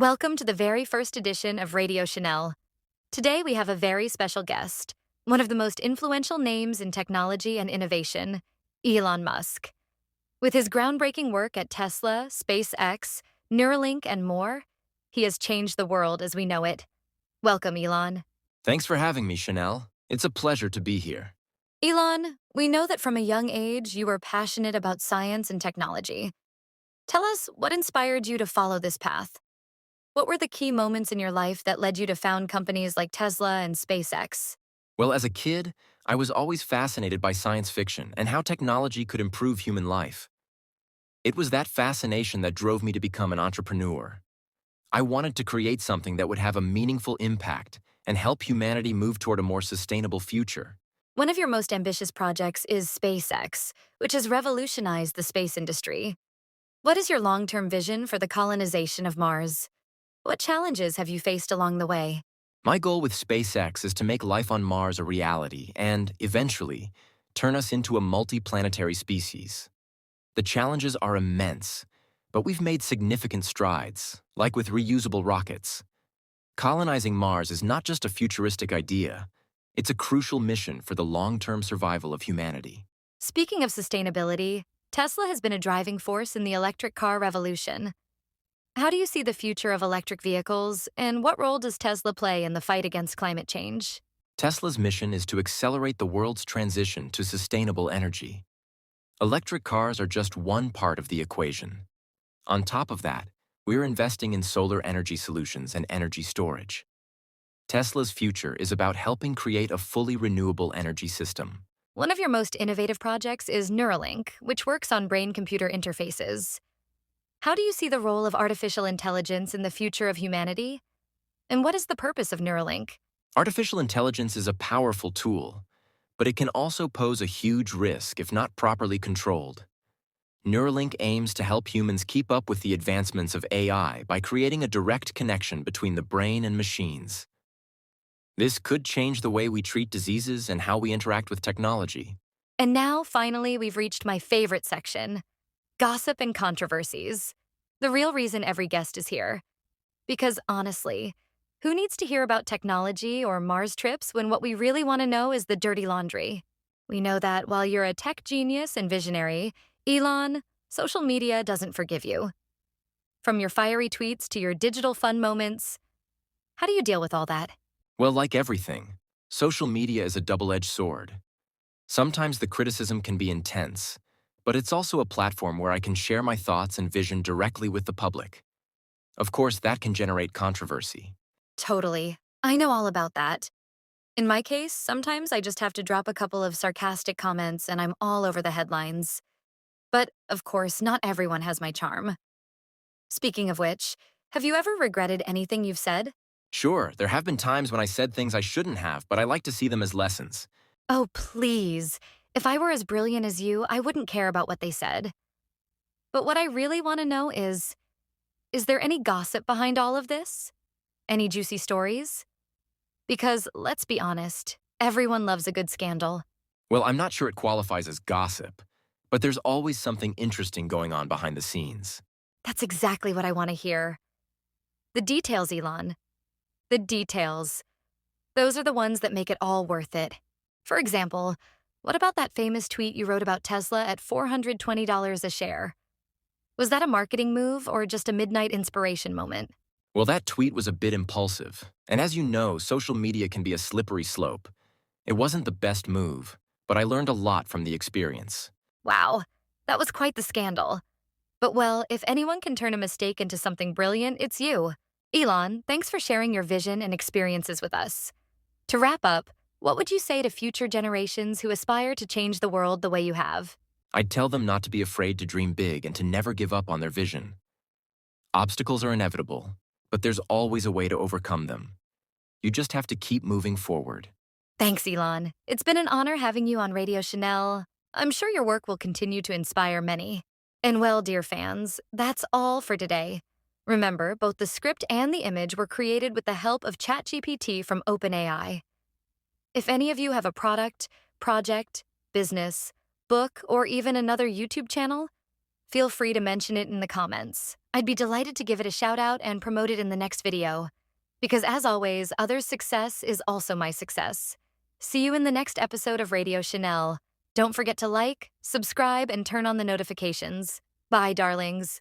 Welcome to the very first edition of Radio Chanel. Today we have a very special guest, one of the most influential names in technology and innovation, Elon Musk. With his groundbreaking work at Tesla, SpaceX, Neuralink, and more, he has changed the world as we know it. Welcome, Elon. Thanks for having me, Chanel. It's a pleasure to be here. Elon, we know that from a young age you were passionate about science and technology. Tell us what inspired you to follow this path. What were the key moments in your life that led you to found companies like Tesla and SpaceX? Well, as a kid, I was always fascinated by science fiction and how technology could improve human life. It was that fascination that drove me to become an entrepreneur. I wanted to create something that would have a meaningful impact and help humanity move toward a more sustainable future. One of your most ambitious projects is SpaceX, which has revolutionized the space industry. What is your long-term vision for the colonization of Mars? What challenges have you faced along the way? My goal with SpaceX is to make life on Mars a reality and, eventually, turn us into a multi-planetary species. The challenges are immense, but we've made significant strides, like with reusable rockets. Colonizing Mars is not just a futuristic idea, it's a crucial mission for the long-term survival of humanity. Speaking of sustainability, Tesla has been a driving force in the electric car revolution. How do you see the future of electric vehicles, and what role does Tesla play in the fight against climate change? Tesla's mission is to accelerate the world's transition to sustainable energy. Electric cars are just one part of the equation. On top of that, we're investing in solar energy solutions and energy storage. Tesla's future is about helping create a fully renewable energy system. One of your most innovative projects is Neuralink, which works on brain-computer interfaces. How do you see the role of artificial intelligence in the future of humanity? And what is the purpose of Neuralink? Artificial intelligence is a powerful tool, but it can also pose a huge risk if not properly controlled. Neuralink aims to help humans keep up with the advancements of AI by creating a direct connection between the brain and machines. This could change the way we treat diseases and how we interact with technology. And now, finally, we've reached my favorite section, gossip and controversies. The real reason every guest is here. Because honestly, who needs to hear about technology or Mars trips when what we really want to know is the dirty laundry? We know that while you're a tech genius and visionary, Elon, social media doesn't forgive you. From your fiery tweets to your digital fun moments, how do you deal with all that? Well, like everything, social media is a double-edged sword. Sometimes the criticism can be intense, but it's also a platform where I can share my thoughts and vision directly with the public. Of course, that can generate controversy. Totally. I know all about that. In my case, sometimes I just have to drop a couple of sarcastic comments and I'm all over the headlines. But, of course, not everyone has my charm. Speaking of which, have you ever regretted anything you've said? Sure, there have been times when I said things I shouldn't have, but I like to see them as lessons. Oh, please. If I were as brilliant as you, I wouldn't care about what they said. But what I really want to know is there any gossip behind all of this? Any juicy stories? Because, let's be honest, everyone loves a good scandal. Well, I'm not sure it qualifies as gossip, but there's always something interesting going on behind the scenes. That's exactly what I want to hear. The details, Elon. The details. Those are the ones that make it all worth it. For example, what about that famous tweet you wrote about Tesla at $420 a share? Was that a marketing move or just a midnight inspiration moment? Well, that tweet was a bit impulsive, and as you know, social media can be a slippery slope. It wasn't the best move, but I learned a lot from the experience. Wow, that was quite the scandal. But well, if anyone can turn a mistake into something brilliant, it's you. Elon, thanks for sharing your vision and experiences with us. To wrap up, what would you say to future generations who aspire to change the world the way you have? I'd tell them not to be afraid to dream big and to never give up on their vision. Obstacles are inevitable, but there's always a way to overcome them. You just have to keep moving forward. Thanks, Elon. It's been an honor having you on Radio Chanel. I'm sure your work will continue to inspire many. And well, dear fans, that's all for today. Remember, both the script and the image were created with the help of ChatGPT from OpenAI. If any of you have a product, project, business, book, or even another YouTube channel, feel free to mention it in the comments. I'd be delighted to give it a shout out and promote it in the next video. Because as always, others' success is also my success. See you in the next episode of Radio Chanel. Don't forget to like, subscribe, and turn on the notifications. Bye, darlings.